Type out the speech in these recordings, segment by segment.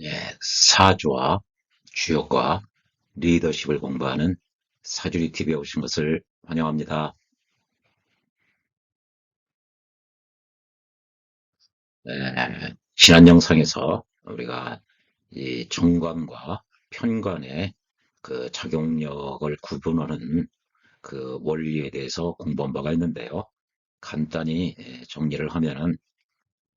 예, 사주와 주역과 리더십을 공부하는 사주리 TV에 오신 것을 환영합니다. 지난 영상에서 우리가 이 정관과 편관의 그 작용력을 구분하는 그 원리에 대해서 공부한 바가 있는데요. 간단히 정리를 하면은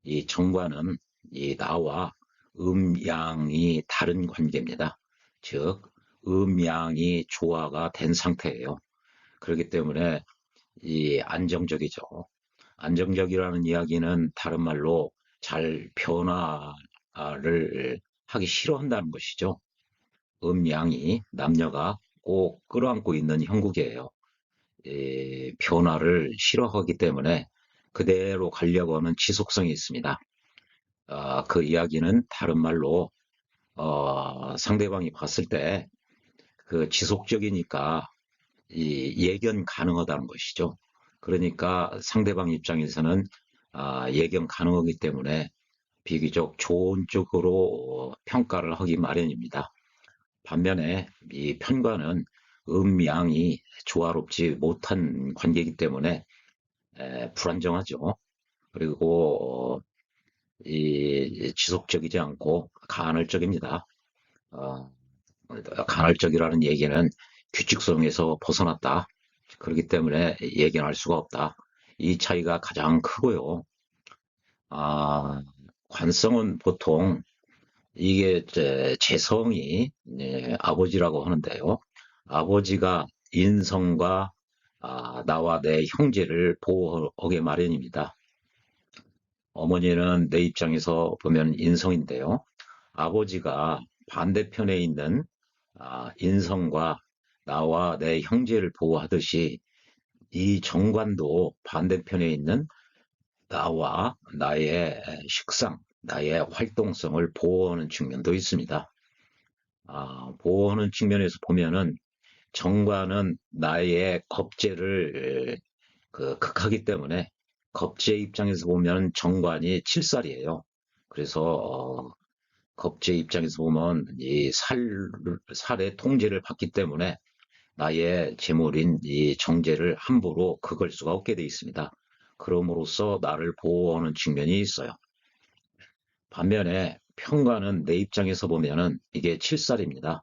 이 정관은 이 나와 음양이 다른 관계입니다. 즉, 음양이 조화가 된 상태예요. 그렇기 때문에 이 안정적이죠. 안정적이라는 이야기는 다른 말로 잘 변화를 하기 싫어한다는 것이죠. 음양이 남녀가 꼭 끌어안고 있는 형국이에요. 이 변화를 싫어하기 때문에 그대로 가려고 하는 지속성이 있습니다. 그 이야기는 다른 말로 상대방이 봤을 때 그 지속적이니까 이 예견 가능하다는 것이죠. 그러니까 상대방 입장에서는 예견 가능하기 때문에 비교적 좋은 쪽으로 평가를 하기 마련입니다. 반면에 이 편과는 음양이 조화롭지 못한 관계이기 때문에 불안정하죠. 그리고 이 지속적이지 않고 간헐적입니다. 어, 간헐적이라는 얘기는 규칙성에서 벗어났다. 그렇기 때문에 예견할 수가 없다. 이 차이가 가장 크고요. 아, 관성은 보통 이게 재성이 아버지라고 하는데요. 아버지가 인성과 나와 내 형제를 보호하게 마련입니다. 어머니는 내 입장에서 보면 인성인데요. 아버지가 반대편에 있는 인성과 나와 내 형제를 보호하듯이 이 정관도 반대편에 있는 나와 나의 식상, 나의 활동성을 보호하는 측면도 있습니다. 보호하는 측면에서 보면은 정관은 나의 겁재를 극하기 때문에 겁재 입장에서 보면 정관이 칠살이에요. 그래서 겁재 입장에서 보면 이 살의 통제를 받기 때문에 나의 재물인 이 정제를 함부로 긁을 수가 없게 돼 있습니다. 그럼으로써 나를 보호하는 측면이 있어요. 반면에 평가는 내 입장에서 보면은 이게 칠살입니다.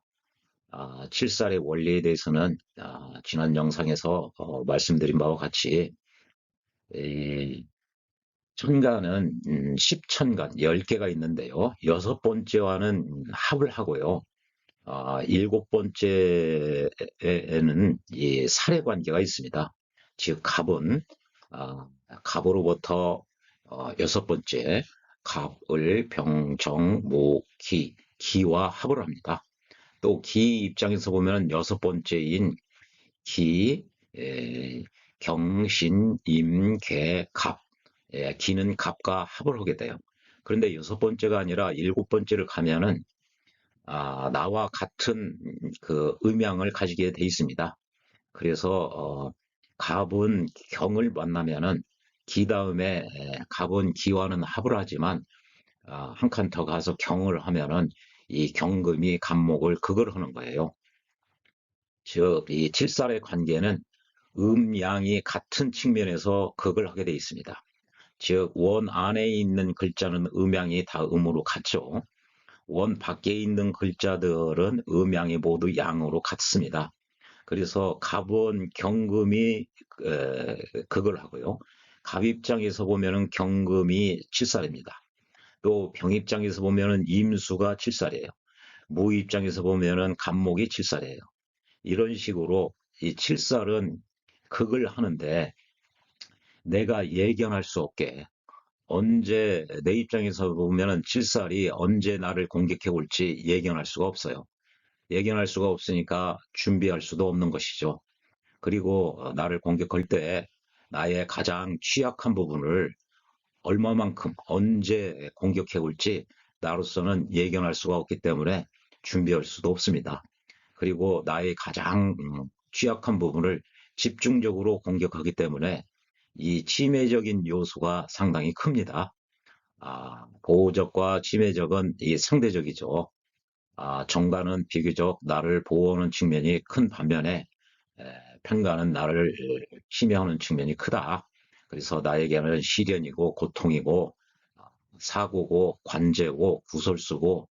칠살의 원리에 대해서는 지난 영상에서 말씀드린 바와 같이 이 천간은 10천간 10개가 있는데요. 여섯 번째와는 합을 하고요. 일곱 번째에는 이 살해 관계가 있습니다. 즉, 갑은, 갑으로부터 여섯 번째, 갑을 병정, 목, 기와 합을 합니다. 또 기 입장에서 보면 여섯 번째인 기, 에, 경신, 임, 개, 갑. 기는 갑과 합을 하게 돼요. 그런데 여섯 번째가 아니라 일곱 번째를 가면은 나와 같은 그 음양을 가지게 돼 있습니다. 그래서 갑은 경을 만나면은 기 다음에 갑은 기와는 합을 하지만 한 칸 더 가서 경을 하면은 이 경금이 갑목을 극을 하는 거예요. 즉, 이 칠살의 관계는 음양이 같은 측면에서 극을 하게 돼 있습니다. 즉, 원 안에 있는 글자는 음양이 다 음으로 같죠. 원 밖에 있는 글자들은 음양이 모두 양으로 같습니다. 그래서 갑은 경금이 극을 하고요. 갑 입장에서 보면은 경금이 칠살입니다. 또 병 입장에서 보면은 임수가 칠살이에요. 무 입장에서 보면은 갑목이 칠살이에요. 이런 식으로 이 칠살은 극을 하는데 내가 예견할 수 없게 언제 내 입장에서 보면은 칠살이 언제 나를 공격해 올지 예견할 수가 없어요. 예견할 수가 없으니까 준비할 수도 없는 것이죠. 그리고 나를 공격할 때 나의 가장 취약한 부분을 얼마만큼 언제 공격해 올지 나로서는 예견할 수가 없기 때문에 준비할 수도 없습니다. 그리고 나의 가장 취약한 부분을 집중적으로 공격하기 때문에 이 치매적인 요소가 상당히 큽니다. 보호적과 침해적은 이 상대적이죠. 정가는 비교적 나를 보호하는 측면이 큰 반면에 편가는 나를 침해하는 측면이 크다. 그래서 나에게는 시련이고 고통이고 사고고 관제고 구설수고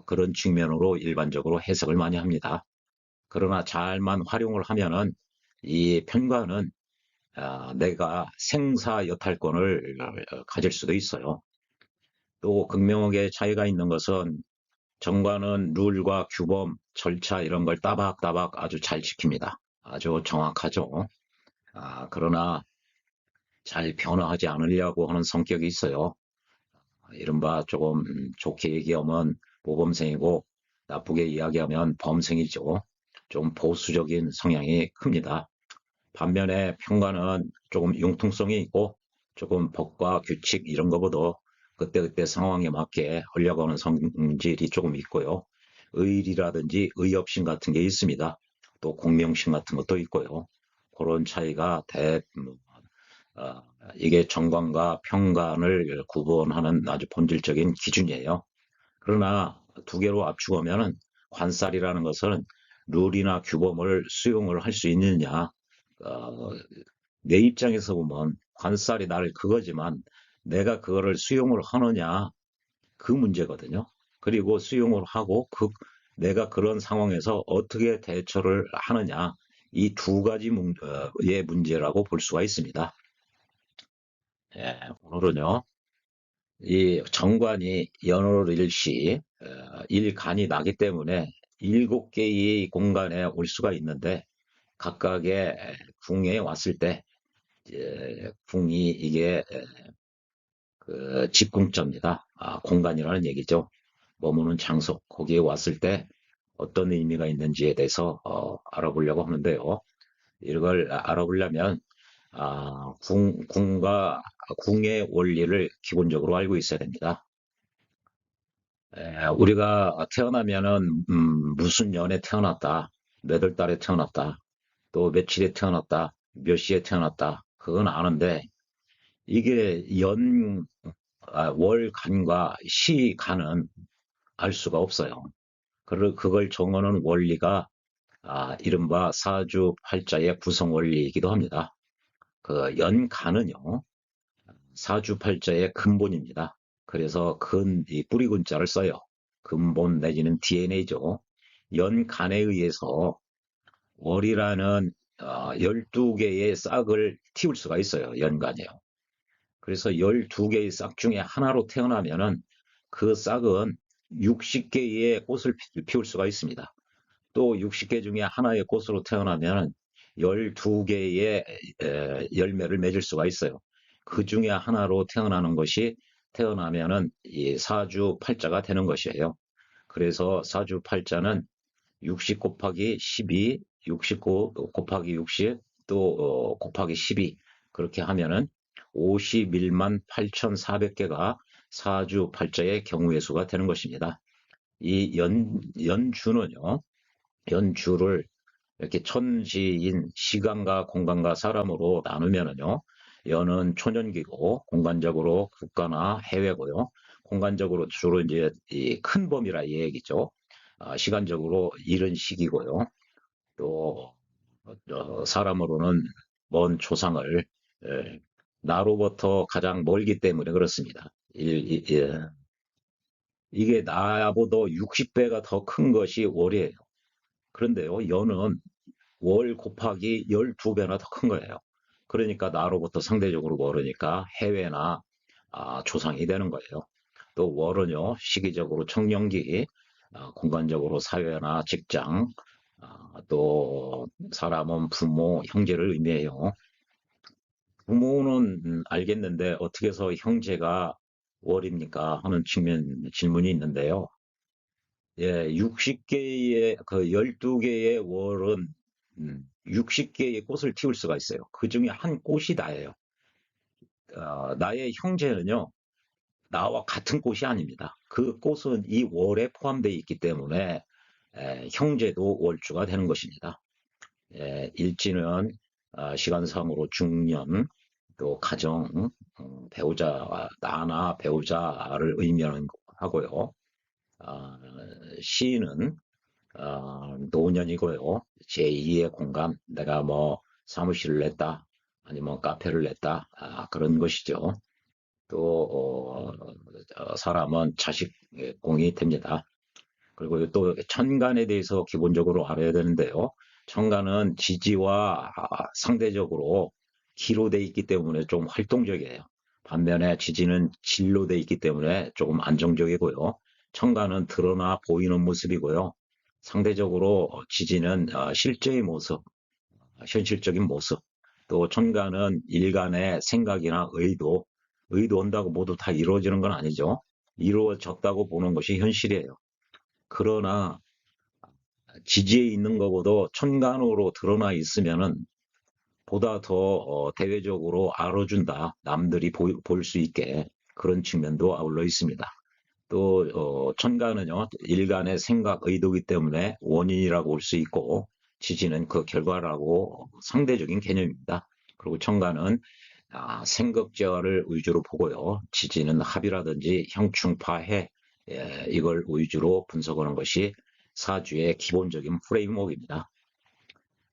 그런 측면으로 일반적으로 해석을 많이 합니다. 그러나 잘만 활용을 하면은 이 편가는 내가 생사 여탈권을 가질 수도 있어요. 또 극명하게 차이가 있는 것은 정관은 룰과 규범, 절차 이런 걸 따박따박 아주 잘 지킵니다. 아주 정확하죠. 그러나 잘 변화하지 않으려고 하는 성격이 있어요. 이른바 조금 좋게 얘기하면 모범생이고 나쁘게 이야기하면 범생이죠. 좀 보수적인 성향이 큽니다. 반면에 평가는 조금 융통성이 있고 조금 법과 규칙 이런 것보다 그때그때 상황에 맞게 하려고 하는 성질이 조금 있고요. 의리라든지 의협심 같은 게 있습니다. 또 공명심 같은 것도 있고요. 그런 차이가 어, 이게 정관과 평관을 구분하는 아주 본질적인 기준이에요. 그러나 두 개로 압축하면은 관살이라는 것은 룰이나 규범을 수용을 할 수 있느냐, 어, 내 입장에서 보면 관살이 나를 그거지만 내가 그거를 수용을 하느냐 그 문제거든요. 그리고 수용을 하고 내가 그런 상황에서 어떻게 대처를 하느냐 이 두 가지의 문제라고 볼 수가 있습니다. 예, 오늘은요. 이 정관이 연월일시 일간이 나기 때문에 7개의 공간에 올 수가 있는데 각각의 궁에 왔을 때 궁이 이게 그 집궁자입니다. 공간이라는 얘기죠. 머무는 장소 거기에 왔을 때 어떤 의미가 있는지에 대해서 알아보려고 하는데요. 이걸 알아보려면 궁과 궁의 원리를 기본적으로 알고 있어야 됩니다. 우리가 태어나면은 무슨 년에 태어났다, 몇 월 달에 태어났다, 또 며칠에 태어났다, 몇 시에 태어났다, 그건 아는데 이게 월 간과 시 간은 알 수가 없어요. 그걸 정하는 원리가 이른바 사주팔자의 구성 원리이기도 합니다. 그 연간은요, 사주팔자의 근본입니다. 그래서 이 뿌리근자를 써요. 근본 내지는 DNA죠. 연간에 의해서 월이라는 12개의 싹을 틔울 수가 있어요. 연간이요. 그래서 12개의 싹 중에 하나로 태어나면은 그 싹은 60개의 꽃을 피울 수가 있습니다. 또 60개 중에 하나의 꽃으로 태어나면 12개의 열매를 맺을 수가 있어요. 그 중에 하나로 태어나는 것이 태어나면은 이 사주팔자가 되는 것이에요. 그래서 사주팔자는 60 곱하기 12, 69 곱하기 60, 또 곱하기 12 그렇게 하면은 51만 8,400개가 사주팔자의 경우의 수가 되는 것입니다. 이 연주는요. 연주를 이렇게 천지인 시간과 공간과 사람으로 나누면은요. 연은 초년기고 공간적으로 국가나 해외고요. 공간적으로 주로 이제 이 큰 범위라 이 얘기죠. 시간적으로 이른 시기고요. 또 사람으로는 먼 조상을 에, 나로부터 가장 멀기 때문에 그렇습니다. 이게 나보다 60배가 더 큰 것이 월이에요. 그런데요, 연은 월 곱하기 12배나 더 큰 거예요. 그러니까 나로부터 상대적으로 멀으니까 해외나 조상이 되는 거예요. 또 월은요, 시기적으로 청년기, 공간적으로 사회나 직장, 또 사람은 부모, 형제를 의미해요. 부모는 알겠는데 어떻게 해서 형제가 월입니까? 하는 질문이 있는데요. 예, 60개의, 12개의 월은 60개의 꽃을 틔울 수가 있어요. 그 중에 한 꽃이 나예요. 나의 형제는요, 나와 같은 꽃이 아닙니다. 그 꽃은 이 월에 포함되어 있기 때문에 형제도 월주가 되는 것입니다. 일지는 시간상으로 중년, 또 가정, 배우자와 나나 배우자를 의미하고요. 아, 시는 노년이고요. 제2의 공간, 내가 뭐 사무실을 냈다, 아니면 카페를 냈다, 그런 것이죠. 또 사람은 자식공이 됩니다. 그리고 또 천간에 대해서 기본적으로 알아야 되는데요. 천간은 지지와 상대적으로 기로 돼 있기 때문에 좀 활동적이에요. 반면에 지지는 질로 돼 있기 때문에 조금 안정적이고요. 천간은 드러나 보이는 모습이고요. 상대적으로 지지는 실제의 모습, 현실적인 모습, 또 천간은 일간의 생각이나 의도한다고 모두 다 이루어지는 건 아니죠. 이루어졌다고 보는 것이 현실이에요. 그러나 지지에 있는 것보다 천간으로 드러나 있으면은 보다 더 대외적으로 알아준다. 남들이 볼 수 있게 그런 측면도 아울러 있습니다. 또 천간은요 일간의 생각, 의도이기 때문에 원인이라고 볼 수 있고 지지는 그 결과라고 상대적인 개념입니다. 그리고 천간은 생극절을 위주로 보고요. 지지는 합이라든지 형충파해 이걸 위주로 분석하는 것이 사주의 기본적인 프레임워크입니다.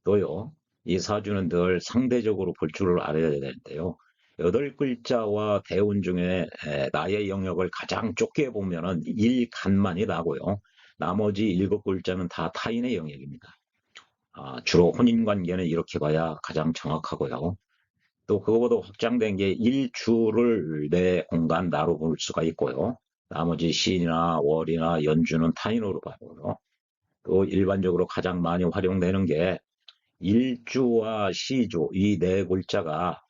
또요, 이 사주는 늘 상대적으로 볼 줄을 알아야 되는데요. 8글자와 대운 중에 나의 영역을 가장 좁게 보면은 일간만이 나고요. 나머지 7글자는 다 타인의 영역입니다. 주로 혼인관계는 이렇게 봐야 가장 정확하고요. 또 그거보다 확장된 게 일주를 내 공간 나로 볼 수가 있고요. 나머지 시나 월이나 연주는 타인으로 봐요. 또 일반적으로 가장 많이 활용되는 게 일주와 시주 이 네 글자가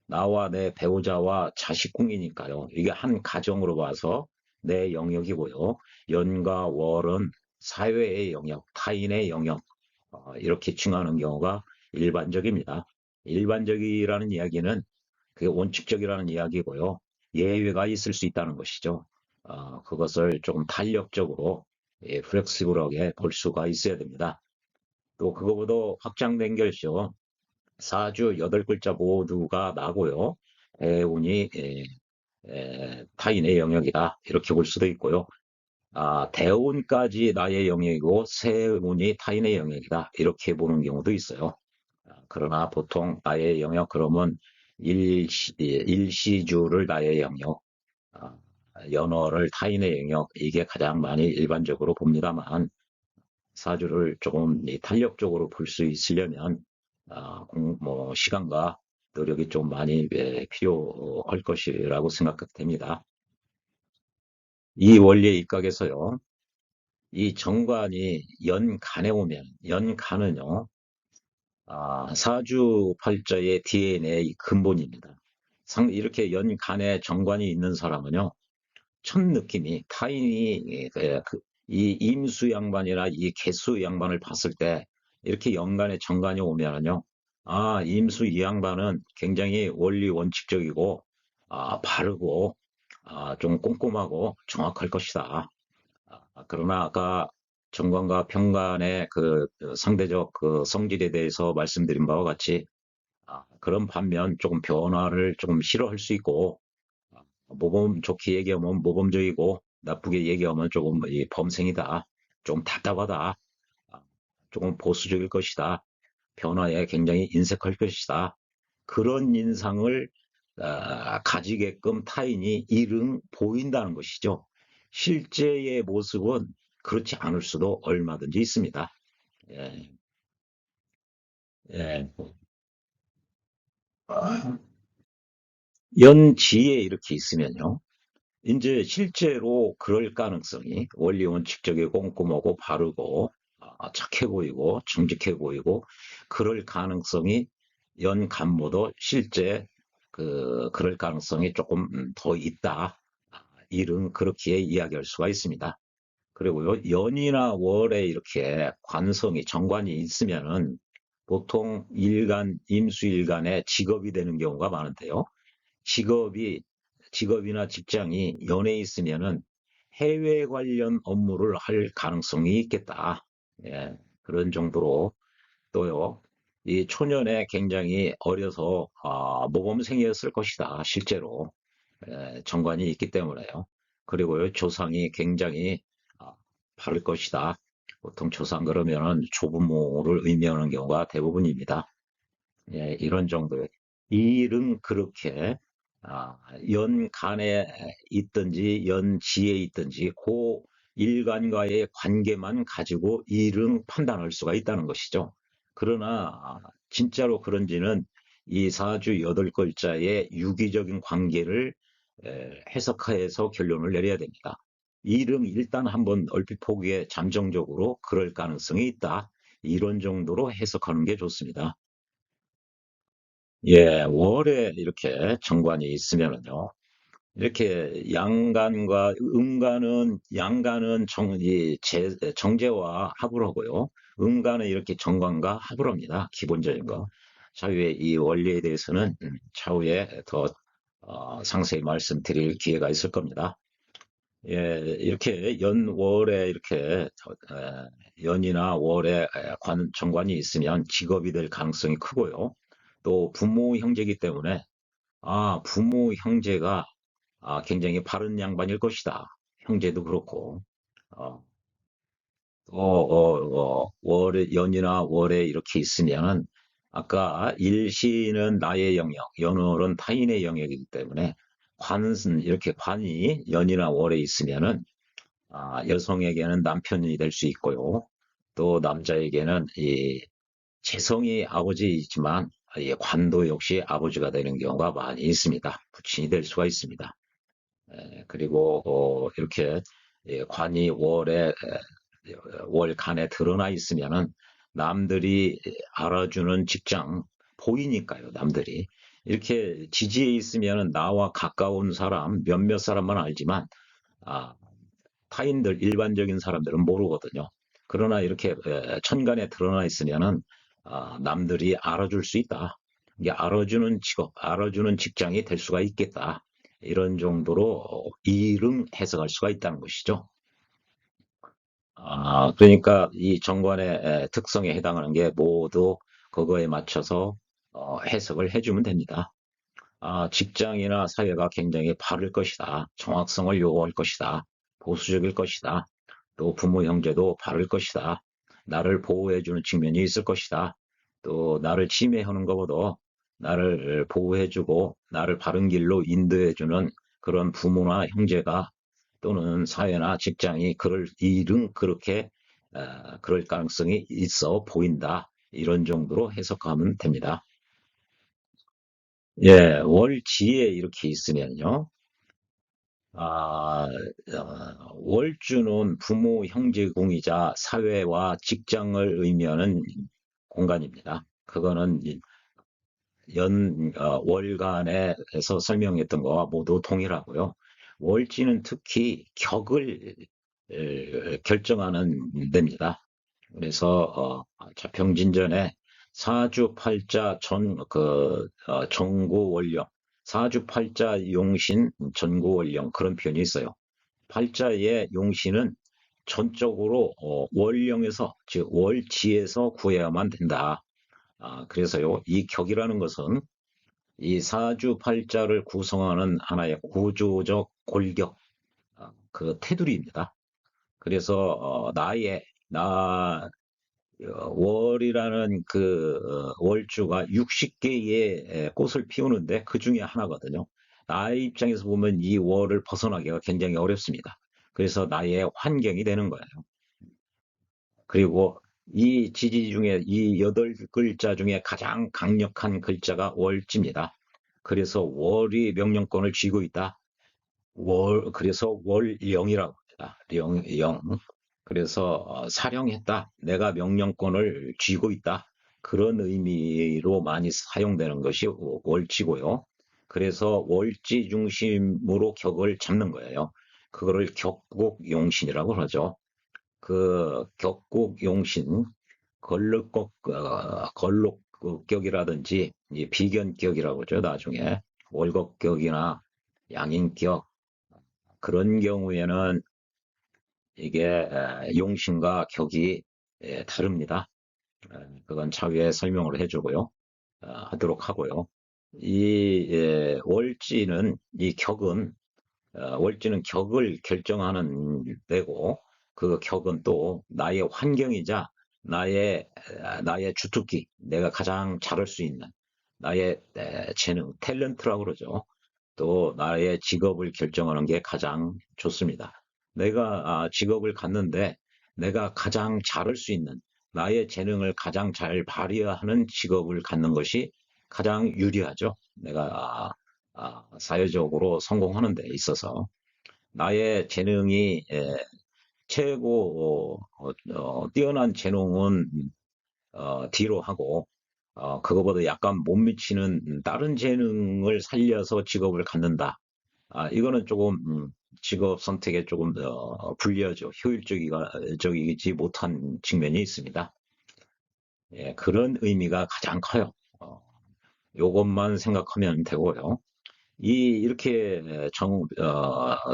나와 내 배우자와 자식궁이니까요. 이게 한 가정으로 봐서 내 영역이고요. 연과 월은 사회의 영역, 타인의 영역 이렇게 칭하는 경우가 일반적입니다. 일반적이라는 이야기는 그게 원칙적이라는 이야기고요. 예외가 있을 수 있다는 것이죠. 그것을 조금 탄력적으로 플렉시블하게 볼 수가 있어야 됩니다. 또 그거보다 확장된 결정 사주 8글자 모두가 나고요. 대운이 타인의 영역이다. 이렇게 볼 수도 있고요. 대운까지 나의 영역이고 세운이 타인의 영역이다. 이렇게 보는 경우도 있어요. 그러나 보통 나의 영역 그러면 일시주를 나의 영역, 아, 연어를 타인의 영역 이게 가장 많이 일반적으로 봅니다만 사주를 조금 탄력적으로 볼 수 있으려면 뭐 시간과 노력이 좀 많이 필요할 것이라고 생각됩니다. 이 원리에 입각해서요. 이 정관이 연간에 오면 연간은요. 사주팔자의 DNA 근본입니다. 이렇게 연간에 정관이 있는 사람은요. 첫 느낌이 타인이 이 임수 양반이나 이 개수 양반을 봤을 때 이렇게 연간에 정관이 오면은요. 임수 이 양반은 굉장히 원리 원칙적이고 바르고 좀 꼼꼼하고 정확할 것이다. 그러나 아까 정관과 평관의 그 상대적 그 성질에 대해서 말씀드린 바와 같이 그런 반면 조금 변화를 조금 싫어할 수 있고 모범 좋게 얘기하면 모범적이고 나쁘게 얘기하면 조금 범생이다. 좀 답답하다. 조금 보수적일 것이다. 변화에 굉장히 인색할 것이다. 그런 인상을 가지게끔 타인이 보인다는 것이죠. 실제의 모습은 그렇지 않을 수도 얼마든지 있습니다. 예, 예. 연지에 이렇게 있으면요. 이제 실제로 그럴 가능성이 원리 원칙적이고 꼼꼼하고 바르고 착해 보이고 정직해 보이고 그럴 가능성이 연간보다 실제 그럴 가능성이 조금 더 있다. 이런 그렇게 이야기할 수가 있습니다. 그리고요 연이나 월에 이렇게 관성이 정관이 있으면은 보통 임수일간에 직업이 되는 경우가 많은데요. 직업이 직업이나 직장이 연에 있으면은 해외 관련 업무를 할 가능성이 있겠다. 예, 그런 정도로 또요. 이 초년에 굉장히 어려서 모범생이었을 것이다. 실제로 정관이 있기 때문에요. 그리고 조상이 굉장히 아, 바를 것이다. 보통 조상 그러면은 조부모를 의미하는 경우가 대부분입니다. 예, 이런 정도의 일은 그렇게 아, 연간에 있든지 연지에 있든지 그 일간과의 관계만 가지고 일은 판단할 수가 있다는 것이죠. 그러나 진짜로 그런지는 이 사주 여덟 글자의 유기적인 관계를 해석해서 결론을 내려야 됩니다. 일은 일단 한번 얼핏 보기에 잠정적으로 그럴 가능성이 있다. 이런 정도로 해석하는 게 좋습니다. 예, 월에 이렇게 정관이 있으면은요, 이렇게 양간과 양간은 정제와 합을 하고요, 음간은 이렇게 정관과 합을 합니다. 기본적인 거. 차후에 이 원리에 대해서는 차후에 더 상세히 말씀드릴 기회가 있을 겁니다. 예, 이렇게 연월에 이렇게 연이나 월에 정관이 있으면 직업이 될 가능성이 크고요. 또 부모 형제이기 때문에 부모 형제가 굉장히 바른 양반일 것이다. 형제도 그렇고 어, 월에 연이나 월에 이렇게 있으면은 아까 일시는 나의 영역, 연월은 타인의 영역이기 때문에 관은 이렇게 관이 연이나 월에 있으면은 여성에게는 남편이 될 수 있고요. 또 남자에게는 이 재성이 아버지이지만 관도 역시 아버지가 되는 경우가 많이 있습니다. 부친이 될 수가 있습니다. 그리고 이렇게 관이 월간에 드러나 있으면은 남들이 알아주는 직장 보이니까요. 남들이 이렇게 지지에 있으면은 나와 가까운 사람 몇몇 사람만 알지만 아, 타인들 일반적인 사람들은 모르거든요. 그러나 이렇게 천간에 드러나 있으면은 남들이 알아줄 수 있다. 이게 알아주는 직업, 알아주는 직장이 될 수가 있겠다. 이런 정도로 이름 해석할 수가 있다는 것이죠. 그러니까 이 정관의 특성에 해당하는 게 모두 그거에 맞춰서 해석을 해주면 됩니다. 직장이나 사회가 굉장히 바를 것이다. 정확성을 요구할 것이다. 보수적일 것이다. 또 부모 형제도 바를 것이다. 나를 보호해주는 측면이 있을 것이다. 또 나를 침해하는 것보다 나를 보호해주고 나를 바른 길로 인도해주는 그런 부모나 형제가 또는 사회나 직장이 그럴 일은 그렇게 그럴 가능성이 있어 보인다. 이런 정도로 해석하면 됩니다. 예, 월지에 이렇게 있으면요. 월주는 부모, 형제 공이자 사회와 직장을 의미하는 공간입니다. 그거는 월간에서 설명했던 거와 모두 동일하고요. 월지는 특히 격을 결정하는 데입니다. 그래서 자평진전에 사주팔자 전구원령, 사주팔자 용신 전구원령 그런 표현이 있어요. 팔자의 용신은 전적으로 월령에서 즉 월지에서 구해야만 된다. 그래서요 이 격이라는 것은 이 사주팔자를 구성하는 하나의 구조적 골격, 그 테두리입니다. 그래서 나 월이라는 그 월주가 60개의 꽃을 피우는데 그 중에 하나거든요. 나의 입장에서 보면 이 월을 벗어나기가 굉장히 어렵습니다. 그래서 나의 환경이 되는 거예요. 그리고 이 지지 중에 이 여덟 글자 중에 가장 강력한 글자가 월지입니다. 그래서 월이 명령권을 쥐고 있다. 그래서 월령이라고 합니다. 영. 그래서 사령했다. 내가 명령권을 쥐고 있다. 그런 의미로 많이 사용되는 것이 월지고요. 그래서 월지 중심으로 격을 잡는 거예요. 그거를 격국용신이라고 하죠. 그 격국용신, 걸록격이라든지 비견격이라고 하죠. 나중에 월곡격이나 양인격 그런 경우에는 이게 용신과 격이 다릅니다. 그건 차후에 설명을 해주고요. 하도록 하고요. 이 월지는 이 격은 월지는 격을 결정하는 데고 그 격은 또 나의 환경이자 나의 주특기, 내가 가장 잘할 수 있는 나의 재능, 탤런트라고 그러죠. 또 나의 직업을 결정하는 게 가장 좋습니다. 내가 직업을 갖는데 내가 가장 잘할 수 있는 나의 재능을 가장 잘 발휘하는 직업을 갖는 것이 가장 유리하죠. 내가 사회적으로 성공하는 데 있어서 나의 재능이 최고 뛰어난 재능은 뒤로 하고 그거보다 약간 못 미치는 다른 재능을 살려서 직업을 갖는다. 이거는 조금 직업 선택에 조금 불리하죠. 효율적이지 못한 측면이 있습니다. 예, 그런 의미가 가장 커요. 요것만 생각하면 되고요. 이렇게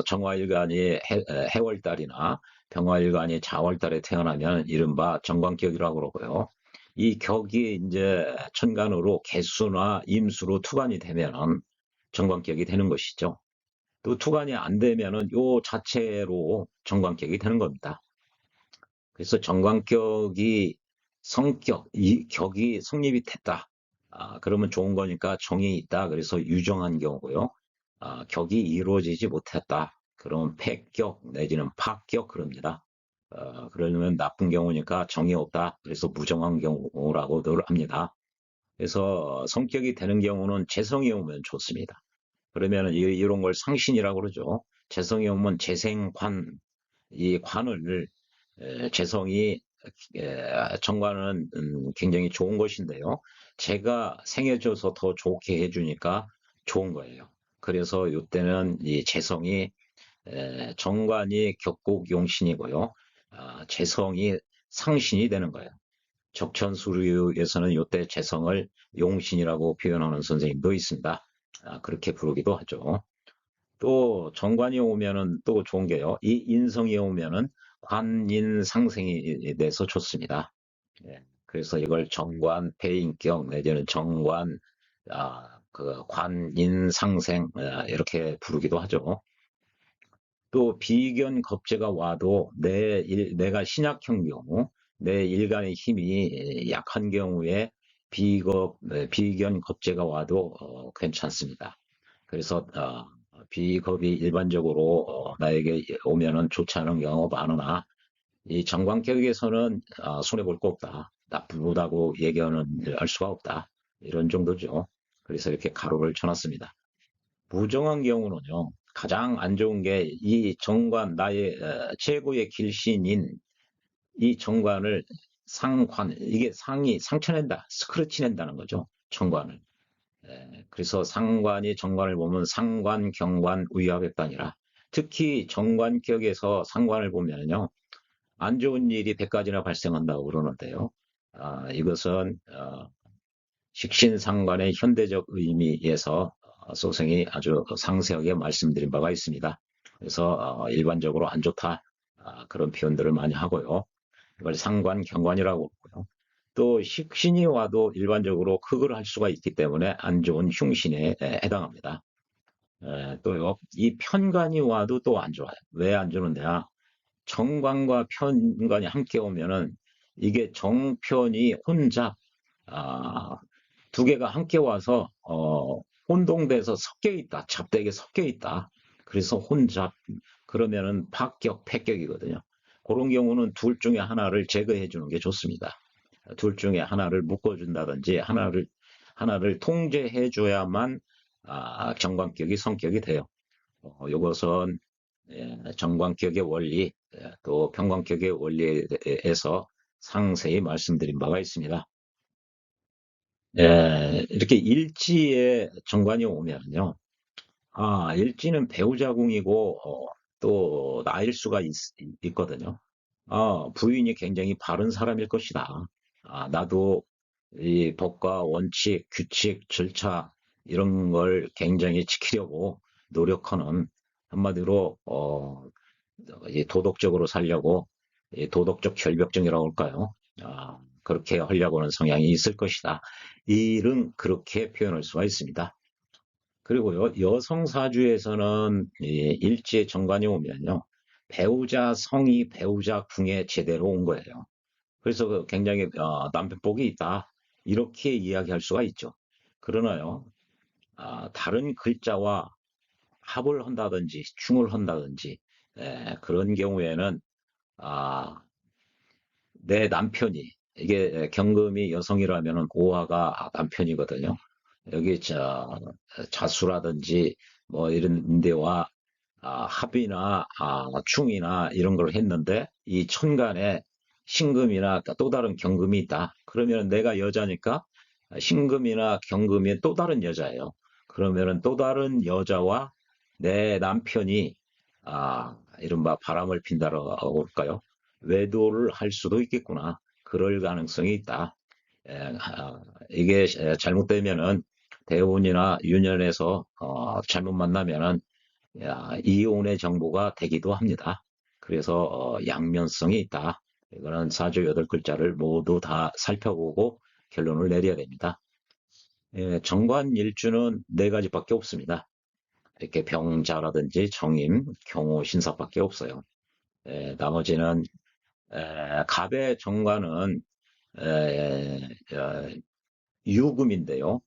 정화일간이 해월달이나 병화일간이 자월달에 태어나면 이른바 정관격이라고 그러고요. 이 격이 이제 천간으로 개수나 임수로 투관이 되면은 정관격이 되는 것이죠. 또 투관이 안 되면은 요 자체로 정관격이 되는 겁니다. 그래서 정관격이 이 격이 성립이 됐다. 그러면 좋은 거니까 정이 있다. 그래서 유정한 경우고요. 격이 이루어지지 못했다. 그러면 패격 내지는 파격 그럽니다. 그러면 나쁜 경우니까 정이 없다. 그래서 무정한 경우라고들 합니다. 그래서 성격이 되는 경우는 재성이 오면 좋습니다. 그러면 이런 걸 상신이라고 그러죠. 재성이 오면 재생관, 이 관을 재성이 정관은 굉장히 좋은 것인데요. 제가 생해줘서 더 좋게 해주니까 좋은 거예요. 그래서 이때는 이 재성이 정관이 격국용신이고요. 재성이 상신이 되는 거예요. 적천수류에서는 이때 재성을 용신이라고 표현하는 선생님도 있습니다. 그렇게 부르기도 하죠. 또 정관이 오면은 또 좋은 게요. 이 인성이 오면은 관인상생이 돼서 좋습니다. 예. 그래서 이걸 정관 폐인격 내지는 정관 그 관인상생 이렇게 부르기도 하죠. 또 비견 겁재가 와도 내가 신약한 경우 내 일간의 힘이 약한 경우에 비견 겁재가 와도 괜찮습니다. 그래서 비겁이 일반적으로 나에게 오면은 좋지 않은 경우가 많으나 이 정관격에서는 손해볼 거 없다. 나쁘다고 얘기하는 할 수가 없다. 이런 정도죠. 그래서 이렇게 가로를 쳐놨습니다. 무정한 경우는요. 가장 안 좋은 게 이 정관 나의 최고의 길신인 이 정관을 이게 상이 상처낸다. 스크래치 낸다는 거죠. 정관을. 그래서 상관이 정관을 보면 상관, 경관, 우야백단이라. 특히 정관격에서 상관을 보면요. 안 좋은 일이 100가지나 발생한다고 그러는데요. 이것은 식신상관의 현대적 의미에서 소생이 아주 상세하게 말씀드린 바가 있습니다. 그래서 일반적으로 안 좋다 그런 표현들을 많이 하고요. 이걸 상관, 경관이라고 하고요. 또 식신이 와도 일반적으로 극을 할 수가 있기 때문에 안 좋은 흉신에 해당합니다. 또요, 이 편관이 와도 또 안 좋아요. 왜 안 좋은데요? 정관과 편관이 함께 오면은 이게 정편이 혼잡, 아, 두 개가 함께 와서 혼동돼서 섞여 있다. 잡되게 섞여 있다. 그래서 혼잡. 그러면은 파격, 패격이거든요. 그런 경우는 둘 중에 하나를 제거해 주는 게 좋습니다. 둘 중에 하나를 묶어준다든지 하나를 통제해 줘야만 정관격이 성격이 돼요. 이것은 정관격의 원리 또 평관격의 원리에서 상세히 말씀드린 바가 있습니다. 이렇게 일지에 정관이 오면요. 일지는 배우자궁이고 또 나일 수가 있거든요. 부인이 굉장히 바른 사람일 것이다. 나도 이 법과 원칙, 규칙, 절차 이런 걸 굉장히 지키려고 노력하는 한마디로 이 도덕적으로 살려고 이 도덕적 결벽증이라고 할까요? 그렇게 하려고 하는 성향이 있을 것이다. 이런 그렇게 표현할 수가 있습니다. 그리고요, 여성 사주에서는 일지의 정관이 오면요, 배우자 성이 배우자 궁에 제대로 온 거예요. 그래서 굉장히 남편복이 있다. 이렇게 이야기할 수가 있죠. 그러나요, 다른 글자와 합을 한다든지 충을 한다든지 그런 경우에는 아, 내 남편이 이게 경금이 여성이라면 오화가 남편이거든요. 여기 자수라든지 뭐 이런 데와 합이나 충이나 이런 걸 했는데 이 천간에 신금이나 또 다른 경금이 있다. 그러면 내가 여자니까 신금이나 경금이 또 다른 여자예요. 그러면은 또 다른 여자와 내 남편이 이른바 바람을 핀다라고 할까요? 외도를 할 수도 있겠구나. 그럴 가능성이 있다. 이게 잘못되면은 대혼이나 유년에서 잘못 만나면은 이혼의 정보가 되기도 합니다. 그래서 양면성이 있다. 이거는 사주 8글자를 모두 다 살펴보고 결론을 내려야 됩니다. 정관일주는 네 가지밖에 없습니다. 이렇게 병자라든지 정임, 경호, 신사밖에 없어요. 나머지는 갑의 정관은 유금인데요.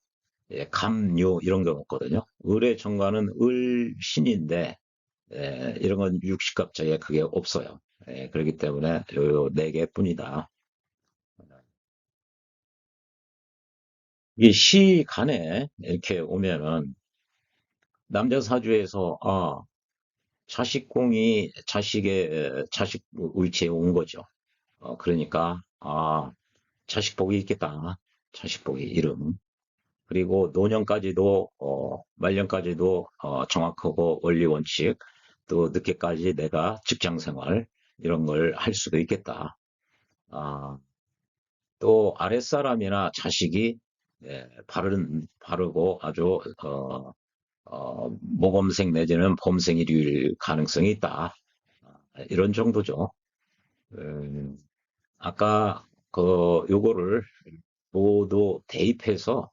감요 이런 게 없거든요. 을의 정관은 을신인데 이런 건 육식갑자에 그게 없어요. 그렇기 때문에 요 네 개뿐이다. 이 시간에 이렇게 오면은 남자 사주에서 자식공이 자식 위치에 온 거죠. 그러니까 자식복이 있겠다. 자식복이 이름. 그리고 노년까지도 말년까지도 정확하고 원리 원칙 또 늦게까지 내가 직장 생활 이런 걸 할 수도 있겠다. 아, 또 아랫사람이나 자식이 바르고 아주 모범생 내지는 범생일 가능성이 있다. 이런 정도죠. 음, 아까 요거를 모두 대입해서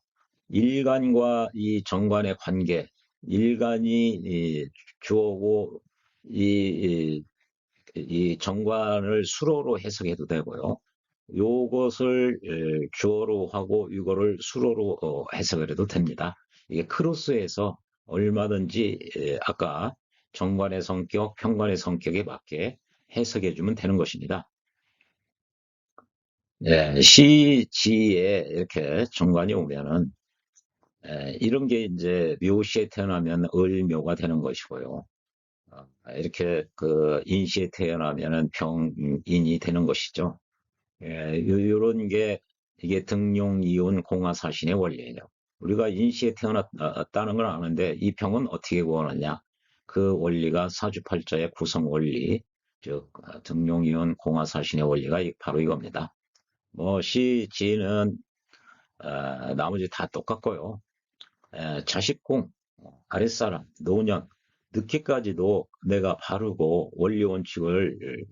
일간과 이 정관의 관계, 일간이 주어고 이 정관을 수로로 해석해도 되고요. 요것을 주어로 하고 이거를 수로로 해석을 해도 됩니다. 이게 크로스해서 얼마든지 아까 정관의 성격, 평관의 성격에 맞게 해석해 주면 되는 것입니다. 시지에 이렇게 정관이 오면은 이런 게 이제 묘시에 태어나면 을묘가 되는 것이고요. 이렇게 그 인시에 태어나면은 병인이 되는 것이죠. 요런 게 이게 등용, 이온, 공화사신의 원리예요. 우리가 인시에 태어났다는 걸 아는데 이 병은 어떻게 구하느냐? 그 원리가 사주팔자의 구성 원리, 즉 등용, 이온, 공화사신의 원리가 바로 이겁니다. 뭐 시지는 나머지 다 똑같고요. 자식공, 아랫사람, 노년, 늦게까지도 내가 바르고 원리 원칙을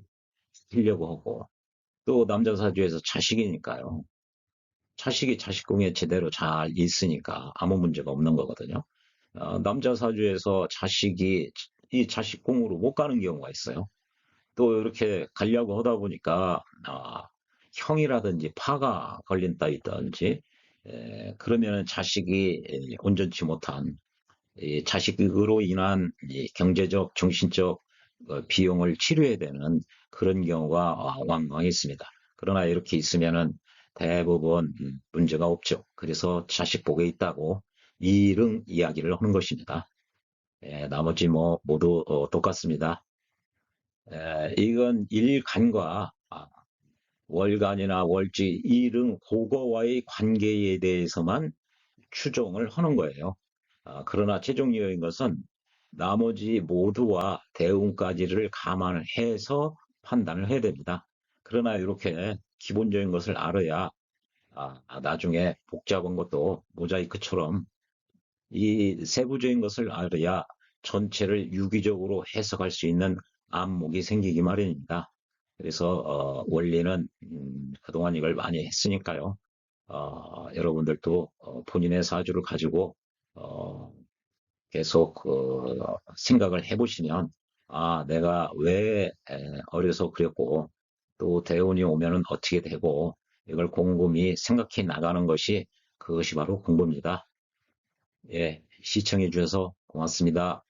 지키려고 하고 또 남자 사주에서 자식이니까요. 자식이 자식궁에 제대로 잘 있으니까 아무 문제가 없는 거거든요. 남자 사주에서 자식이 이 자식궁으로 못 가는 경우가 있어요. 또 이렇게 가려고 하다 보니까 형이라든지 파가 걸린다 있든지 그러면은 자식이 온전치 못한 이 자식으로 인한 이 경제적, 정신적 비용을 치료해야 되는 그런 경우가 왕왕 있습니다. 그러나 이렇게 있으면은 대부분 문제가 없죠. 그래서 자식 복에 있다고 이런 이야기를 하는 것입니다. 나머지 뭐 모두 똑같습니다. 이건 일간과 월간이나 월지 일은 그거와의 관계에 대해서만 추정을 하는 거예요. 그러나 최종적인 것은 나머지 모두와 대응까지를 감안해서 판단을 해야 됩니다. 그러나 이렇게 기본적인 것을 알아야 나중에 복잡한 것도 모자이크처럼 이 세부적인 것을 알아야 전체를 유기적으로 해석할 수 있는 안목이 생기기 마련입니다. 그래서 원리는 그동안 이걸 많이 했으니까요. 여러분들도 본인의 사주를 가지고 어, 계속 생각을 해보시면 내가 왜 어려서 그랬고 또 대운이 오면은 어떻게 되고 이걸 곰곰이 생각해 나가는 것이 그것이 바로 공부입니다. 예, 시청해 주셔서 고맙습니다.